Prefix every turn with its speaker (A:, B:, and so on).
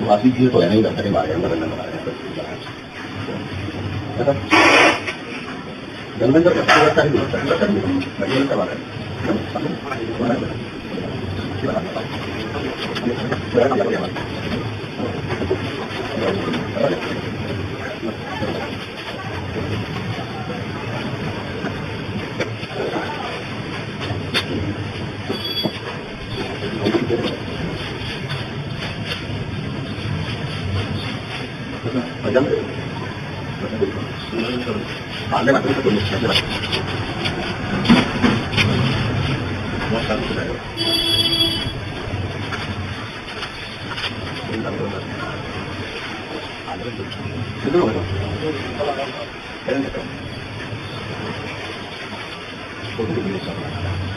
A: वासी तो है नहीं करता कहीं बाहर अंदर जंगल का व्यवस्था नहीं होता है करवा रहे Gracias.